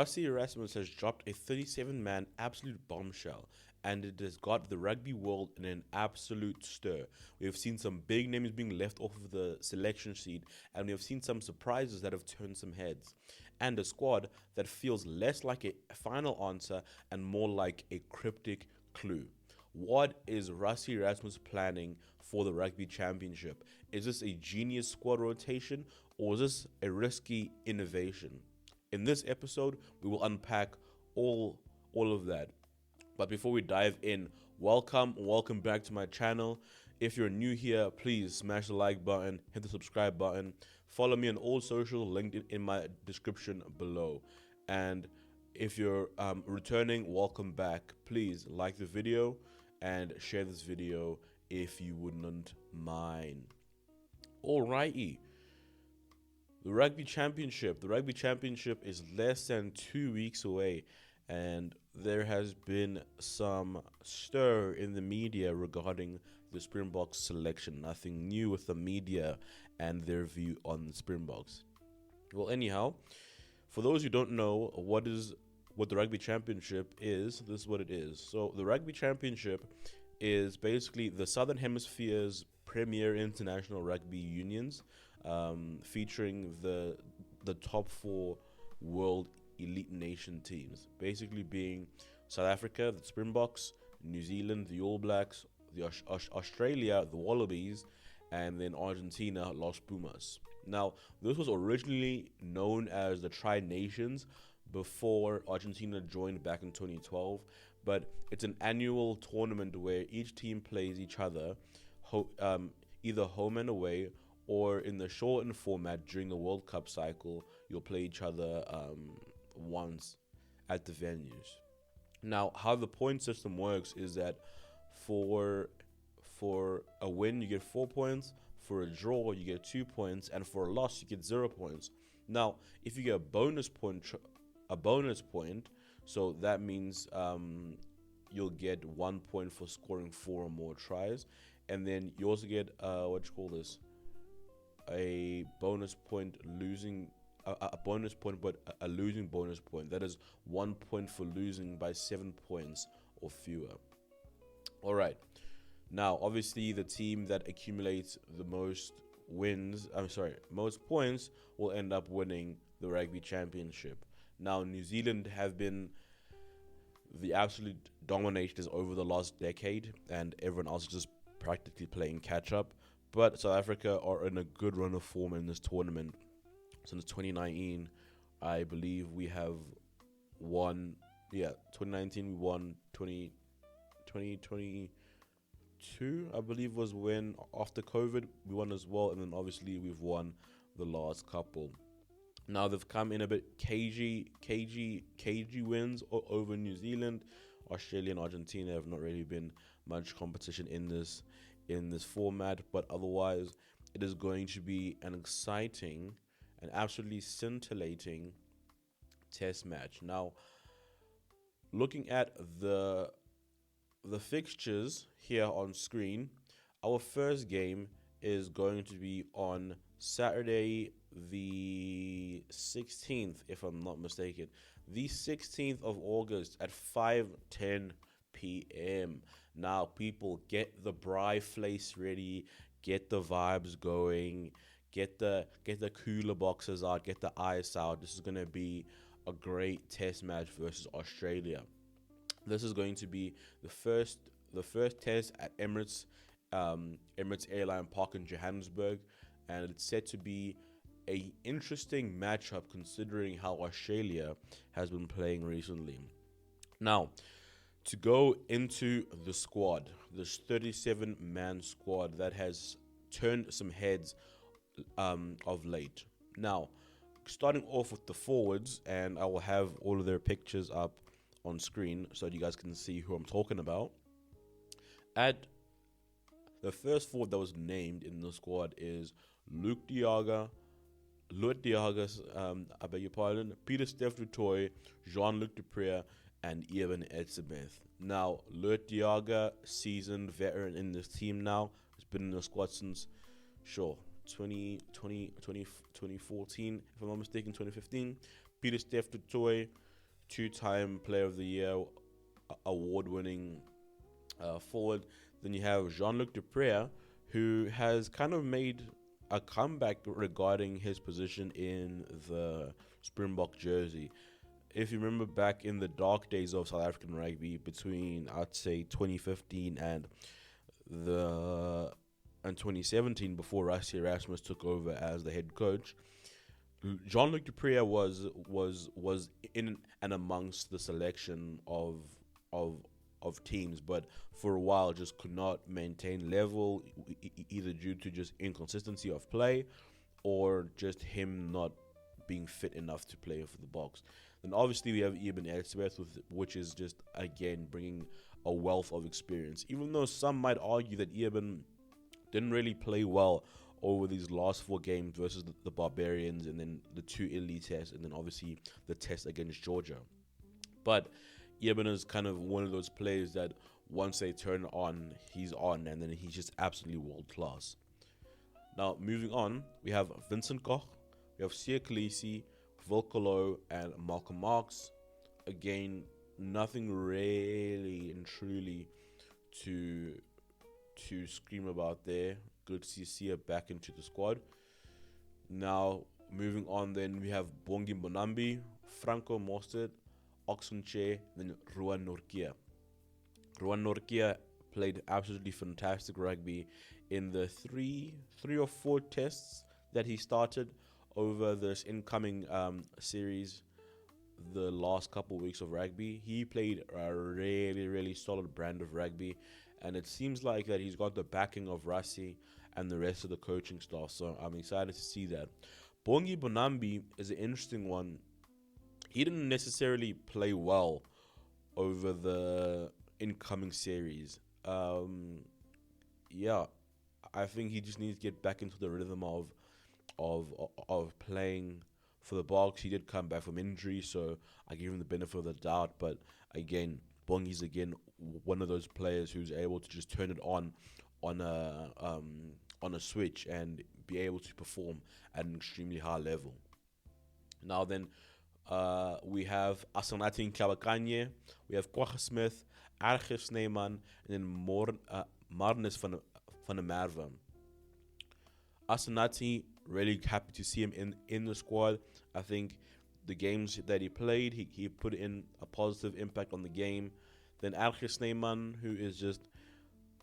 Rassie Erasmus has dropped a 37-man absolute bombshell, and it has got the rugby world in an absolute stir. We have seen some big names being left off of the selection sheet, and we have seen some surprises that have turned some heads, and a squad that feels less like a final answer and more like a cryptic clue. What is Rassie Erasmus planning for the Rugby Championship? Is this a genius squad rotation, or is this a risky innovation? In this episode, we will unpack all of that. But before we dive in, welcome back to my channel. If you're new here, please smash the like button, hit the subscribe button, follow me on all social, linked in my description below. And if you're returning, welcome back. Please like the video and share this video if you wouldn't mind. Alrighty. The Rugby Championship. The Rugby Championship is less than 2 weeks away, and there has been some stir in the media regarding the Springboks selection. Nothing new with the media and their view on the Springboks. Well, anyhow, for those who don't know what the Rugby Championship is, this is what it is. So the Rugby Championship is basically the Southern Hemisphere's premier international rugby unions, featuring the top 4 world elite nation teams, basically being South Africa, the Springboks, New Zealand, the All Blacks, Australia, the Wallabies, and then Argentina, Los Pumas. Now, this was originally known as the Tri-Nations before Argentina joined back in 2012, but it's an annual tournament where each team plays each other, either home and away, or in the shortened format during the World Cup cycle, you'll play each other once at the venues. Now, how the point system works is that for a win, you get 4 points, for a draw, you get 2 points, and for a loss, you get 0 points. Now, if you get a bonus point, so that means you'll get 1 point for scoring 4 or more tries, and then you also get a bonus point losing a bonus point, but a losing bonus point. That is 1 point for losing by 7 points or fewer. All right. Now, obviously, the team that accumulates the most points will end up winning the Rugby Championship. Now, New Zealand have been the absolute dominators over the last decade, and everyone else is just practically playing catch up. But South Africa are in a good run of form in this tournament. Since 2019, I believe we have won. 2019 we won. 2022, I believe, was when after COVID we won as well, and then obviously we've won the last couple. Now they've come in a bit cagey wins over New Zealand. Australia and Argentina have not really been much competition in this format, but otherwise it is going to be an exciting and absolutely scintillating test match. Now, looking at the fixtures here on screen, our first game is going to be on Saturday the 16th, if I'm not mistaken. The 16th of August at 5:10 p.m. Now, people, get the braai vleis ready, get the vibes going, get the cooler boxes out, get the ice out. This is going to be a great test match versus Australia. This is going to be the first test at Emirates Airline Park in Johannesburg, and it's set to be a interesting matchup considering how Australia has been playing recently. Now, to go into the squad, this 37-man squad that has turned some heads of late. Now, starting off with the forwards, and I will have all of their pictures up on screen so that you guys can see who I'm talking about. At the first forward that was named in the squad is Luke Diaga, I beg your pardon, Peter Steph du Toit, Jean-Luc Dupré, and Eben Etzebeth. Now, Luke Diaga, seasoned veteran in this team now, has been in the squad since, 2014, if I'm not mistaken, 2015. Peter Steph du Toit, two-time Player of the Year award-winning forward. Then you have Jean-Luc Dupre, who has kind of made a comeback regarding his position in the Springbok jersey. If you remember back in the dark days of South African rugby between, I'd say, 2015 and 2017, before Rassie Erasmus took over as the head coach, Jean-Luc Dupre was in and amongst the selection of teams, but for a while just could not maintain level, either due to just inconsistency of play or just him not being fit enough to play for the Boks. Then obviously we have Eben Etzebeth, which is just again bringing a wealth of experience. Even though some might argue that Eben didn't really play well over these last 4 games versus the Barbarians, and then the 2 Italy tests, and then obviously the test against Georgia. But Eben is kind of one of those players that once they turn on, he's on, and then he's just absolutely world class. Now, moving on, we have Vincent Koch, we have Siya Kolisi, Volkolo, and Malcolm Marx. Again, nothing really and truly to scream about there. Good to see Siya back into the squad. Now, moving on, then we have Bongi Bonambi, Franco Mostert, Oxenche, then Ruan Norkia. Ruan Norkia played absolutely fantastic rugby in the three or four tests that he started over this incoming series, the last couple of weeks of rugby. He played a really, really solid brand of rugby, and it seems like that he's got the backing of Rassie and the rest of the coaching staff, so I'm excited to see that. Bongi Bonambi is an interesting one. He didn't necessarily play well over the incoming series. Yeah, I think he just needs to get back into the rhythm of playing for the Boks. He did come back from injury, so I give him the benefit of the doubt. But again, Bongi's again one of those players who's able to just turn it on a switch and be able to perform at an extremely high level. Now then, we have Asanati Kabakanye, we have Kwagga Smith, Archie Snyman, and then Marnus van der Merwe. Asanati, really happy to see him in the squad. I think the games that he played, he put in a positive impact on the game. Then Archie Snyman, who is just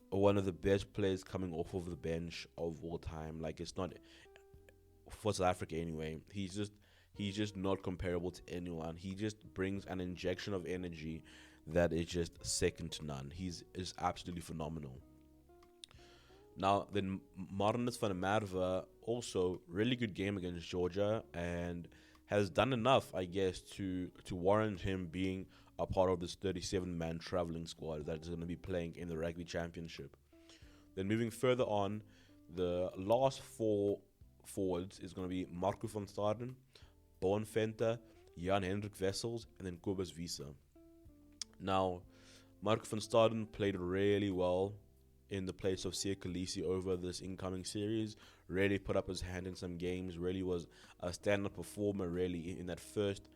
one of the best players coming off of the bench of all time. Like, it's not for South Africa anyway. He's just not comparable to anyone. He just brings an injection of energy that is just second to none. He's absolutely phenomenal. Now, then Marnus van der Merwe, also really good game against Georgia, and has done enough, I guess, to warrant him being a part of this 37-man traveling squad that is going to be playing in the Rugby Championship. Then moving further on, the last 4 forwards is going to be Marco van Staden, Bowen Venter, Jan-Hendrik Wessels, and then Kobus Wiese. Now, Marco van Staden played really well in the place of Siya Kolisi over this incoming series. Really put up his hand in some games. Really was a stand-up performer, really, in that first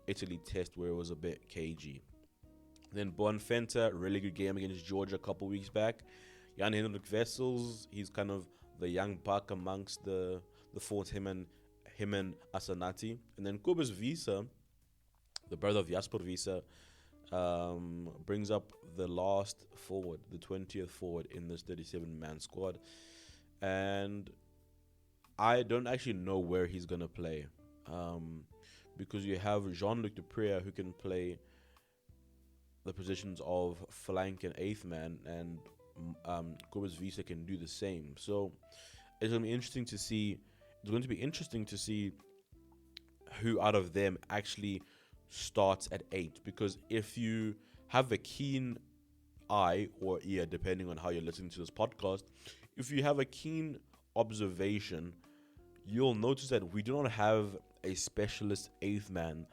Italy test where it was a bit cagey. Then Bowen Venter, really good game against Georgia a couple weeks back. Jan-Hendrik Wessels, he's kind of the young buck amongst the forwards, him and Asanati. And then Kobus Wiese, the brother of Jasper Wiese, brings up the last forward, the 20th forward in this 37-man squad. And I don't actually know where he's going to play. Because you have Jean-Luc Dupre, who can play the positions of flank and eighth man, and Kobus Wiese can do the same. So it's going to be interesting to see. It's going to be interesting to see who out of them actually starts at 8. Because if you have a keen eye or ear, depending on how you're listening to this podcast, if you have a keen observation, you'll notice that we do not have a specialist 8th man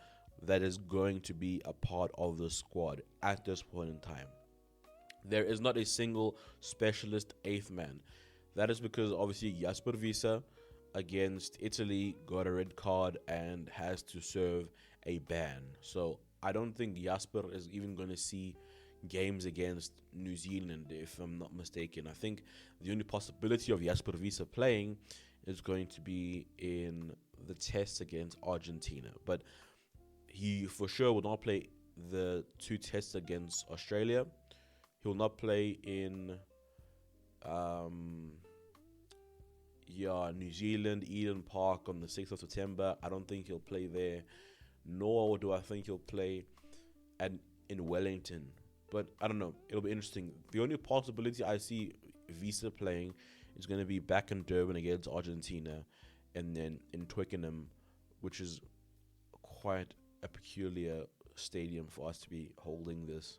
that is going to be a part of the squad at this point in time. There is not a single specialist 8th man. That is because obviously Jasper Wiese against Italy got a red card and has to serve a ban. So I don't think Jasper is even going to see games against New Zealand, if I'm not mistaken. I think the only possibility of Jasper Wiese playing is going to be in the tests against Argentina. But he for sure will not play the two tests against Australia. He will not play in New Zealand, Eden Park on the 6th of September. I don't think he'll play there, nor do I think he'll play in Wellington. But I don't know. It'll be interesting. The only possibility I see Wiese playing is going to be back in Durban against Argentina, and then in Twickenham, which is quite a peculiar stadium for us to be holding this.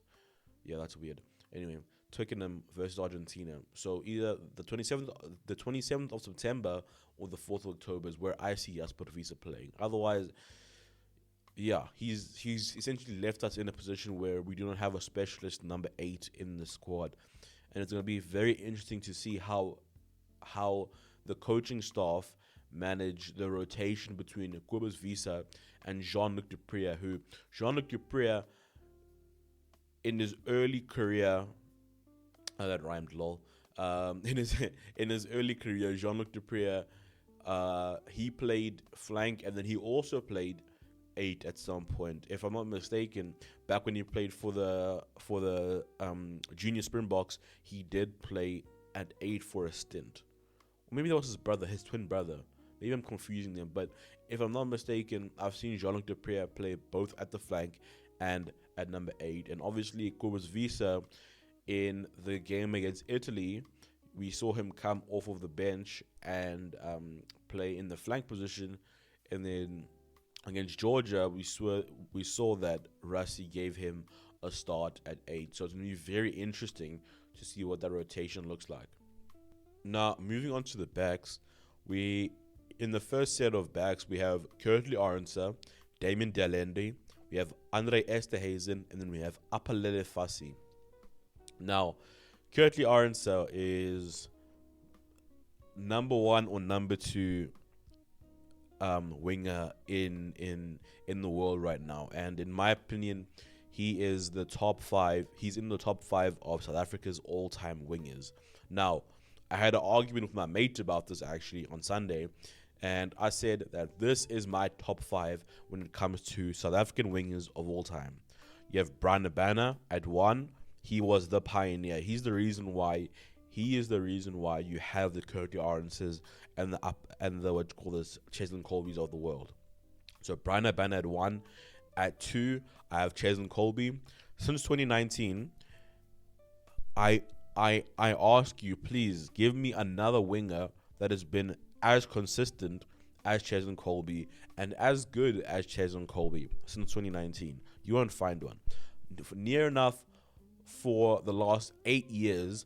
Yeah, that's weird. Anyway, Twickenham versus Argentina. So either the 27th of September or the 4th of October is where I see Jasper Wiese playing. Otherwise, yeah, he's essentially left us in a position where we do not have a specialist number 8 in the squad. And it's going to be very interesting to see how the coaching staff manage the rotation between Cobus Wiese and Jean-Luc Dupré, who Jean-Luc Dupré in his early career, that rhymed, lol. In his early career, Jean-Luc Dupré, he played flank, and then he also played 8 at some point, if I'm not mistaken. Back when he played for the junior Springboks, he did play at 8 for a stint. Or maybe that was his brother, his twin brother. Maybe I'm confusing them, but if I'm not mistaken, I've seen Jean-Luc Dupré play both at the flank and at number 8. And obviously, Cobus Wiese, in the game against Italy, we saw him come off of the bench and play in the flank position. And then against Georgia, we saw that Rassie gave him a start at 8. So it's going to be very interesting to see what that rotation looks like. Now, moving on to the backs, in the first set of backs, we have Kurtley Arendse, Damien Delende, we have Andre Esterhuizen, and then we have Apalele Fassi. Now, Kurtley Arendse is number 1 or number 2 winger in the world right now, and in my opinion, he is the top 5. He's in the top 5 of South Africa's all-time wingers. Now, I had an argument with my mate about this actually on Sunday, and I said that this is my top 5 when it comes to South African wingers of all time. You have Brian Abana at 1. He was the pioneer. He is the reason why you have the Kurtley Arendses and the what you call this Cheslin Colbys of the world. So Brian Abana at 1. At 2, I have Cheslin Colby. Since 2019, I ask you, please give me another winger that has been as consistent as Cheslin Colby and as good as Cheslin Colby since 2019. You won't find one. Near enough, for the last 8 years,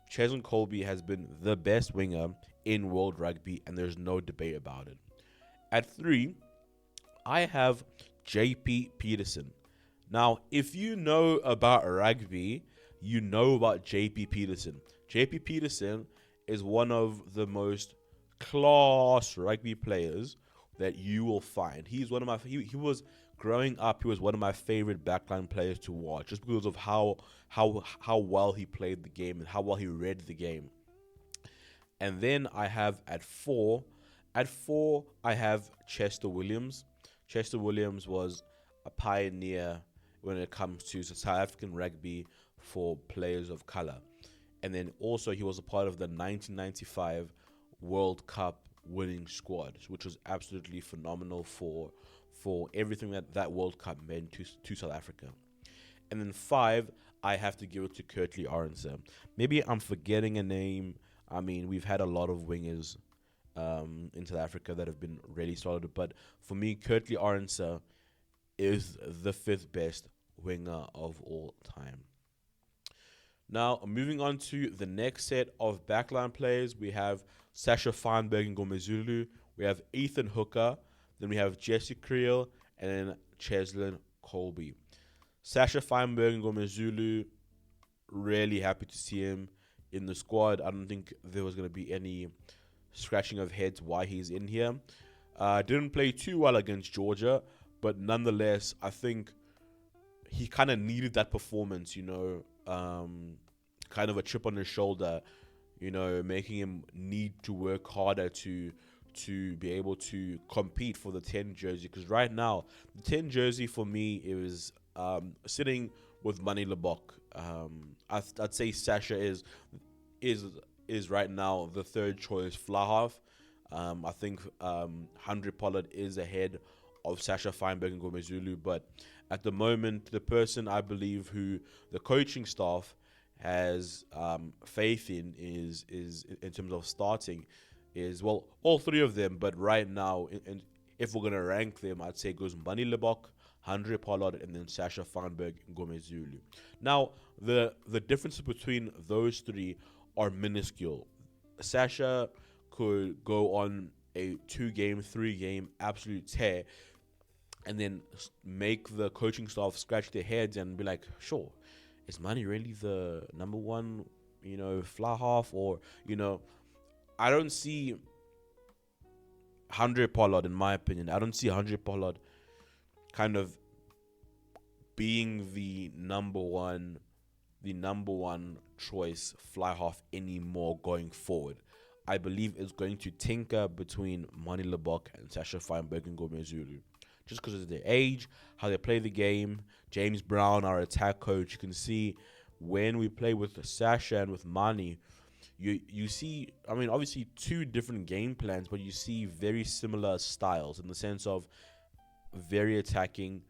Cheslin Colby has been the best winger in world rugby, and there's no debate about it. At 3, I have JP Peterson. Now, if you know about rugby, you know about JP Peterson. JP Peterson is one of the most class rugby players that you will find. He's one of my he was growing up, he was one of my favorite backline players to watch, just because of how well he played the game and how well he read the game. And then I have at 4 I have Chester Williams. Chester Williams was a pioneer when it comes to South African rugby for players of color. And then also he was a part of the 1995 World Cup winning squad, which was absolutely phenomenal for everything that World Cup meant to South Africa. And then 5, I have to give it to Kurtley Arendse. Maybe I'm forgetting a name. I mean, we've had a lot of wingers in South Africa that have been really solid, but for me, Kurtley Arendse is the 5th best winger of all time. Now, moving on to the next set of backline players, we have Sasha Feinberg and Ngomezulu, we have Ethan Hooker, then we have Jesse Creel, and then Cheslin Colby. Sasha Feinberg and Ngomezulu, really happy to see him in the squad. I don't think there was going to be any scratching of heads why he's in here. Didn't play too well against Georgia, but nonetheless, I think he kind of needed that performance, kind of a chip on his shoulder, making him need to work harder to be able to compete for the 10 jersey. Because right now, the 10 jersey for me is sitting with Manny Lebok. I'd say Sasha is right now the third choice fly half. I think Andre Pollard is ahead of Sasha Feinberg and Gomezulu, but at the moment, the person I believe who the coaching staff has faith in is in terms of starting is, well, all three of them, but right now, if we're gonna rank them, I'd say it goes Manny Lebok, Andre Pollard, and then Sasha Feinberg and Gomezulu. Now, the differences between those three are minuscule. Sasha could go on a 2-game, 3-game absolute tear and then make the coaching staff scratch their heads and be like, sure, is Manny really the number one, fly half? Or, I don't see Andre Pollard, in my opinion. I don't see Andre Pollard kind of being the number one choice fly half anymore going forward. I believe it's going to tinker between Manny Lebok and Sasha Feinberg and Gomezulu. Just because of their age, how they play the game. James Brown, our attack coach, you can see when we play with Sasha and with Manny, you see, obviously 2 different game plans, but you see very similar styles in the sense of very attacking,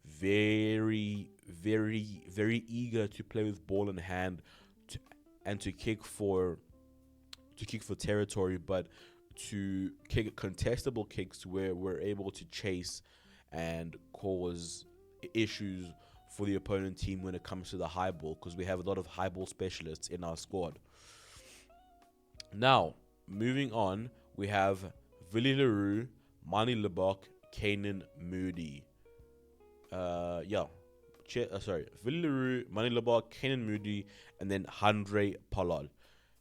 very, very, very eager to play with ball in hand and to kick for territory, but to kick contestable kicks where we're able to chase and cause issues for the opponent team when it comes to the high ball, because we have a lot of high ball specialists in our squad. Now, moving on, we have Willie Leroux, Manny Lebok, Kanan Moody. Willie Leroux, Manny Lebok, Kanan Moody, and then Andre Pollard.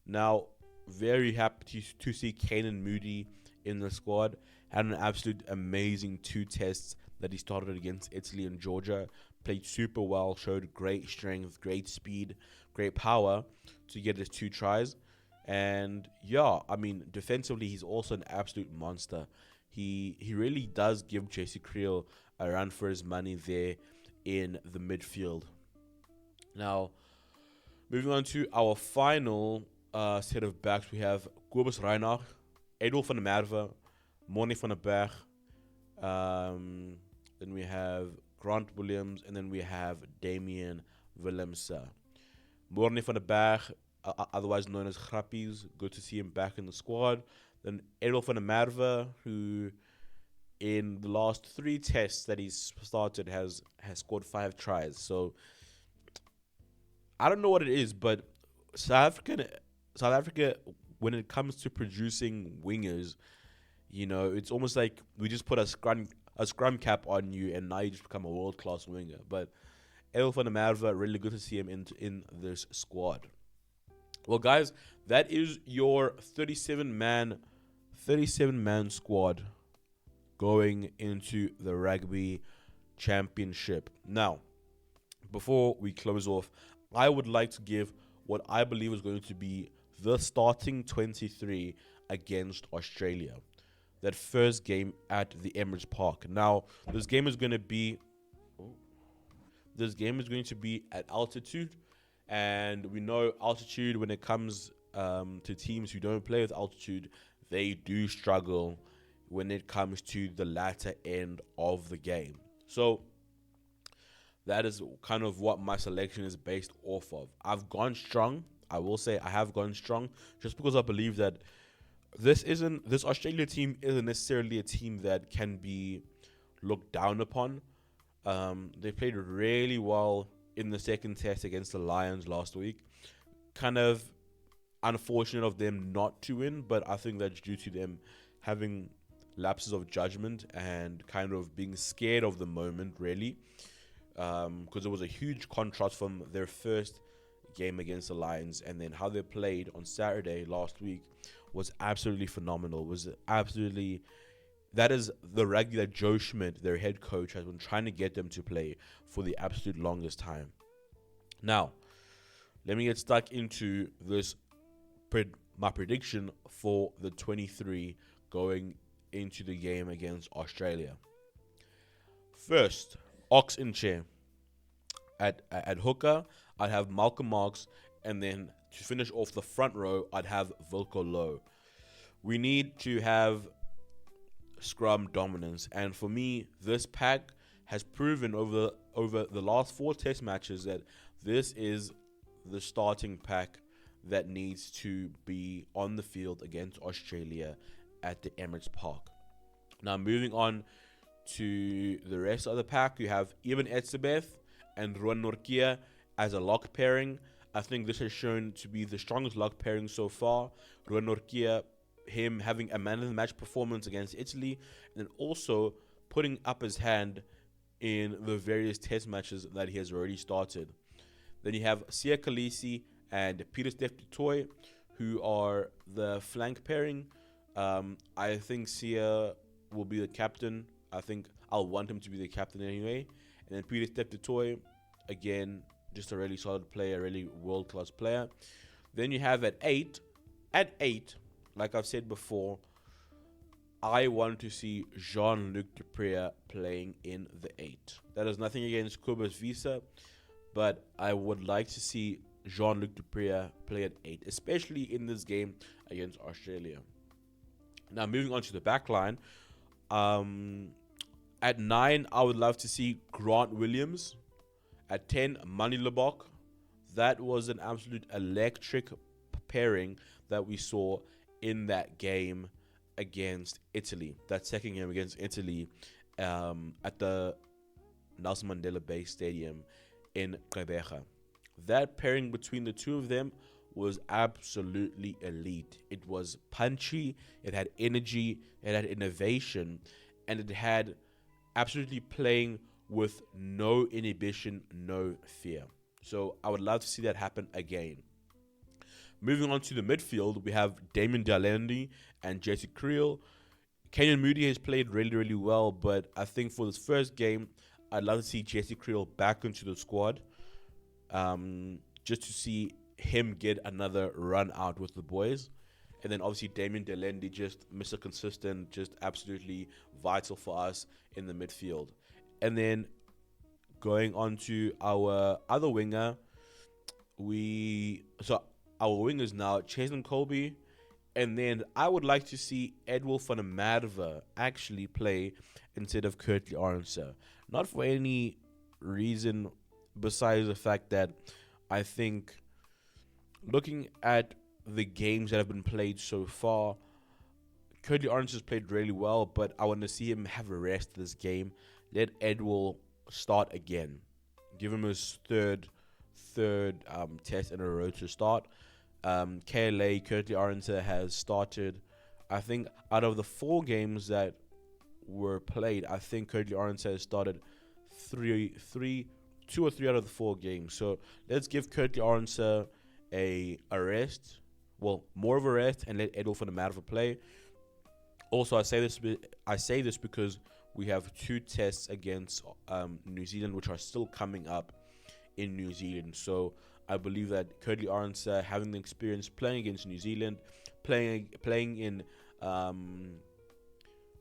Now, very happy to see Kanan Moody in the squad. Had an absolute amazing 2 tests that he started against Italy and Georgia. Played super well, showed great strength, great speed, great power to get his 2 tries. And defensively, he's also an absolute monster. He really does give JC Creel a run for his money there in the midfield. Now, moving on to our final set of backs, we have Kobus Reinach, Adolf van der Merwe, Morne van der Berg, then we have Grant Williams, and then we have Damian Willemse. Morne van der Berg, otherwise known as Grappies, good to see him back in the squad. Then Adolf van der Merwe, who in the last 3 tests that he's started has scored 5 tries. So I don't know what it is, but South Africa, when it comes to producing wingers, it's almost like we just put a scrum cap on you and now you just become a world-class winger. But Adolf van der Merwe, really good to see him in this squad. Well, guys, that is your 37-man squad going into the Rugby Championship. Now, before we close off, I would like to give what I believe is going to be the starting 23 against Australia. That first game at the Emirates Park. Now, this game is going to be at altitude, and we know altitude, when it comes to teams who don't play with altitude, they do struggle when it comes to the latter end of the game. So that is kind of what my selection is based off of. I've gone strong. I will say I have gone strong just because I believe that this Australia team isn't necessarily a team that can be looked down upon. They played really well in the second test against the Lions last week. Kind of unfortunate of them not to win, but I think that's due to them having lapses of judgment and kind of being scared of the moment, really. Because it was a huge contrast from their first game against the Lions, and then how they played on Saturday last week was absolutely phenomenal. Was absolutely that is the rugby that Joe Schmidt, their head coach, has been trying to get them to play for the absolute longest time. Now, let me get stuck into this my prediction for the 23 going into the game against Australia. First, Ox in chair. At hooker, I'd have Malcolm Marx, and then to finish off the front row, I'd have Wilco Low. We need to have scrum dominance, and for me, this pack has proven over the last 4 test matches that this is the starting pack that needs to be on the field against Australia at the Emirates Park. Now, moving on to the rest of the pack, you have Ibn Etzebeth and Ruan Norkia as a lock pairing. I think this has shown to be the strongest lock pairing so far. Ruan Norkia, him having a man of the match performance against Italy, and then also putting up his hand in the various test matches that he has already started. Then you have Sia Khaleesi and Peter Steph du Toit, who are the flank pairing. I think Sia will be the captain. I think I'll want him to be the captain anyway. And then Peter Steph du Toit, again, just a really solid player, really world-class player. Then you have at 8, like I've said before, I want to see Jean-Luc Dupré playing in the 8. That is nothing against Kobus Visa, but I would like to see Jean-Luc Dupré play at 8, especially in this game against Australia. Now, moving on to the back line. At 9, I would love to see Grant Williams. At 10, Mani Lebok. That was an absolute electric pairing that we saw in that game against Italy. That second game against Italy at the Nelson Mandela Bay Stadium in Gqeberha. That pairing between the two of them was absolutely elite. It was punchy, it had energy, it had innovation, and it had absolutely playing with no inhibition, no fear. So I would love to see that happen again. Moving on to the midfield, we have Damien Dalendi and Jesse Creel. Kenyon Moody has played really, really well, but I think for this first game, I'd love to see Jesse Creel back into the squad, just to see him get another run out with the boys. And then obviously Damien Dalendi, just Mr. Consistent, just absolutely vital for us in the midfield. And then going on to our other winger, our wingers now, Cheslin Colby, and then I would like to see Edwil van der Merwe actually play instead of Kurtley Arendse. Not for any reason besides the fact that I think looking at the games that have been played so far, Kurtley Arendse has played really well, but I want to see him have a rest this game. Let Edwil start again. Give him his third test in a row to start. KLA, Kurtley Arendse, has started, I think, out of the 4 games that were played, I think Kurtley Arendse has started 2 or 3 out of the 4 games. So let's give Kurtley Arendse a rest. Well, more of a rest, and let Edwil van der Merwe play. Also, I say this because we have 2 tests against New Zealand, which are still coming up in New Zealand. So I believe that Kurtley Arendse, having the experience playing against New Zealand, playing in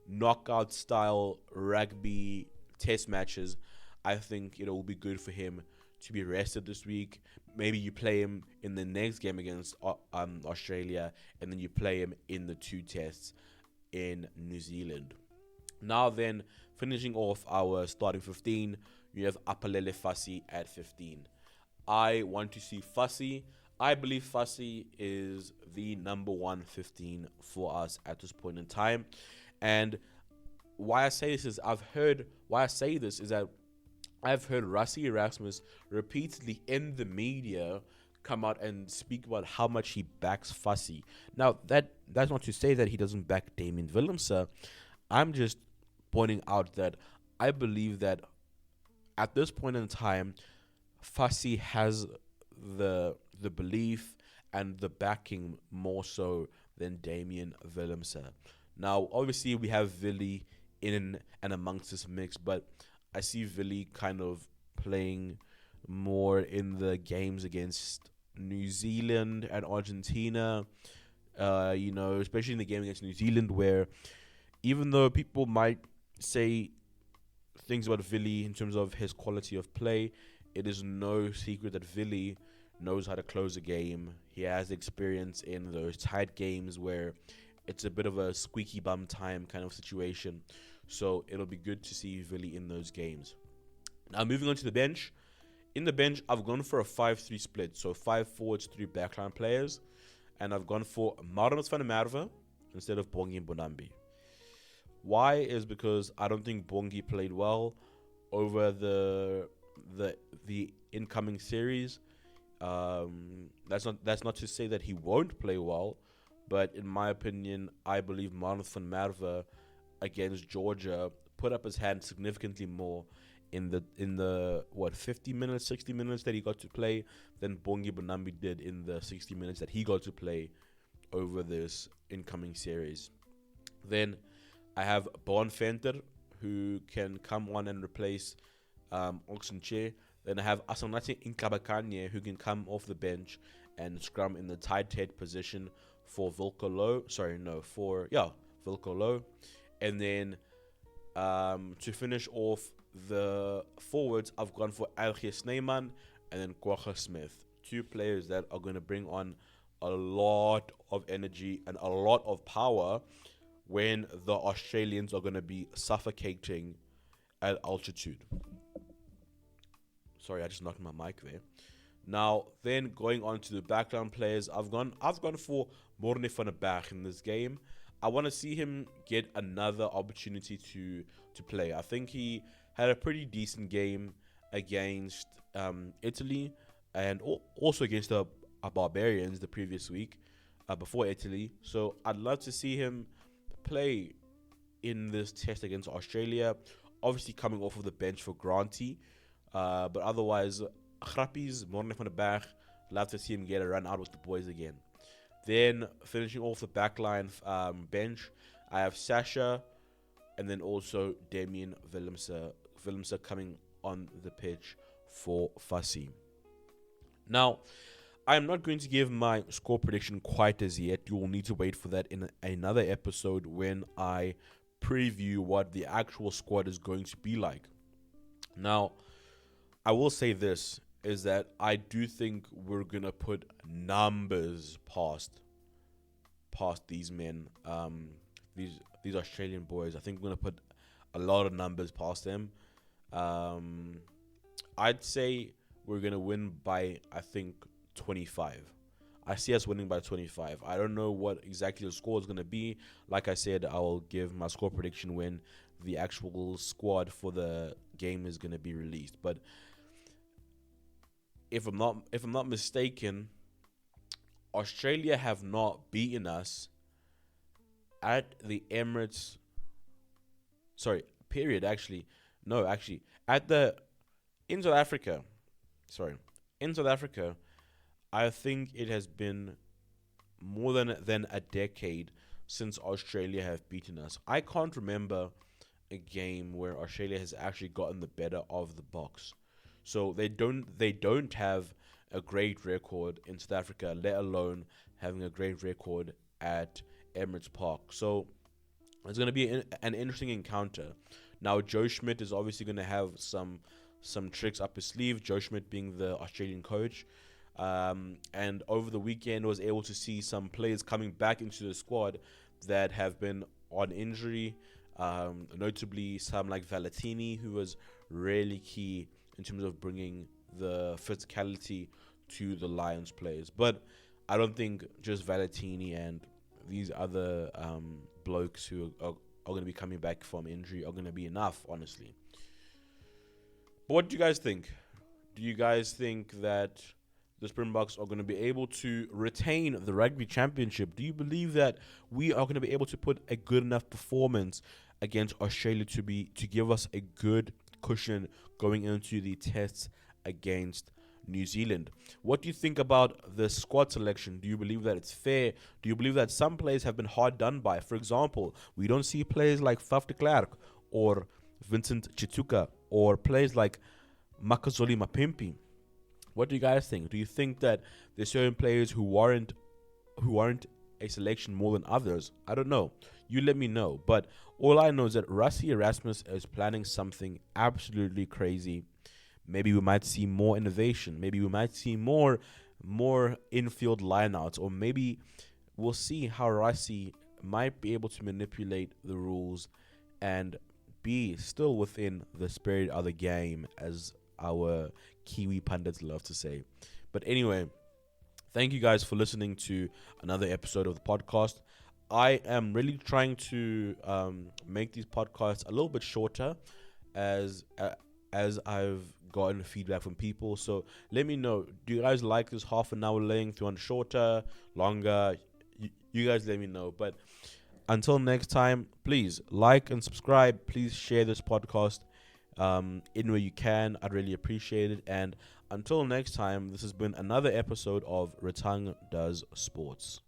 knockout style rugby test matches, I think it will be good for him to be rested this week. Maybe you play him in the next game against Australia, and then you play him in the 2 tests in New Zealand. Now then, finishing off our starting 15, you have Apalele Fassi at 15. I want to see Fassi. I believe Fassi is the number 1 15 for us at this point in time. And why I say this is that I've heard Rassie Erasmus repeatedly in the media come out and speak about how much he backs Fassi. Now, that's not to say that he doesn't back Damien Willemse. I'm just pointing out that I believe that at this point in time, Fassi has the belief and the backing more so than Damien Willemse. Now, obviously, we have Villy in and amongst this mix, but I see Villy kind of playing more in the games against New Zealand and Argentina. Especially in the game against New Zealand, where even though people might say things about Villy in terms of his quality of play, it is no secret that Villy knows how to close a game. He has experience in those tight games where it's a bit of a squeaky bum time kind of situation. So it'll be good to see Villy in those games. Now, moving on to the bench. In the bench, I've gone for a 5-3 split. So 5 forwards, 3 backline players. And I've gone for Marinus van der Merwe instead of Bongi Bonambi. Why is because I don't think Bongi played well over the incoming series. That's not to say that he won't play well, but in my opinion, I believe Marinus van der Merwe against Georgia put up his hand significantly more in the 50 minutes, 60 minutes that he got to play than Bongi Bonambi did in the 60 minutes that he got to play over this incoming series. Then I have Bon Venter, who can come on and replace Oxenche. Then I have Asanati Inkabakanye, who can come off the bench and scrum in the tight head position for Vilcolo. Vilcolo. And then to finish off the forwards, I've gone for Algie Snyman and then Kwagga Smith. 2 players that are going to bring on a lot of energy and a lot of power when the Australians are going to be suffocating at altitude. Sorry, I just knocked my mic there. Now, then going on to the background players, I've gone for Morne van der Berg in this game. I want to see him get another opportunity to play. I think he had a pretty decent game against Italy and also against the Barbarians the previous week before Italy. So I'd love to see him play in this test against Australia, obviously coming off of the bench for Granty. But otherwise, Grappies, Morne van der Berg, love to see him get a run out with the boys again. Then finishing off the backline bench, I have Sasha and then also Damien Willemse coming on the pitch for Fassi. Now, I am not going to give my score prediction quite as yet. You will need to wait for that in another episode when I preview what the actual squad is going to be like. Now, I will say this, is that I do think we're going to put numbers past these men, these Australian boys. I think we're going to put a lot of numbers past them. I'd say we're going to win by, I think, 25. I see us winning by 25. I don't know what exactly the score is going to be. Like I said, I will give my score prediction when the actual squad for the game is going to be released. But if I'm not mistaken, Australia have not beaten us at the Emirates. Sorry, period. In South Africa. In South Africa, I think it has been more than a decade since Australia have beaten us. I can't remember a game where Australia has actually gotten the better of the Boks. So they don't have a great record in South Africa, let alone having a great record at Emirates Park. So it's going to be an interesting encounter. Now, Joe Schmidt is obviously going to have some tricks up his sleeve, Joe Schmidt being the Australian coach. And over the weekend was able to see some players coming back into the squad that have been on injury, notably some like Valentini, who was really key in terms of bringing the physicality to the Lions players. But I don't think just Valentini and these other blokes who are going to be coming back from injury are going to be enough, honestly. But what do you guys think? Do you guys think that the Springboks are going to be able to retain the Rugby Championship? Do you believe that we are going to be able to put a good enough performance against Australia to give us a good cushion going into the tests against New Zealand. What do you think about the squad selection? Do you believe that it's fair? Do you believe that some players have been hard done by? For example, we don't see players like Faf de Klerk or Vincent Chituka or players like Makazole Mapimpi. What do you guys think? Do you think that there's certain players who warrant a selection more than others? I don't know. You let me know. But all I know is that Rassie Erasmus is planning something absolutely crazy. Maybe we might see more innovation. Maybe we might see more infield lineouts, or maybe we'll see how Rassie might be able to manipulate the rules and be still within the spirit of the game, as our Kiwi pundits love to say. But anyway, thank you guys for listening to another episode of the podcast. I am really trying to make these podcasts a little bit shorter as I've gotten feedback from people. So let me know, do you guys like this half an hour length? Do you want shorter, longer? You guys let me know. But until next time, please like and subscribe. Please share this podcast in where you can. I'd really appreciate it. And until next time, this has been another episode of Ratang Does Sports.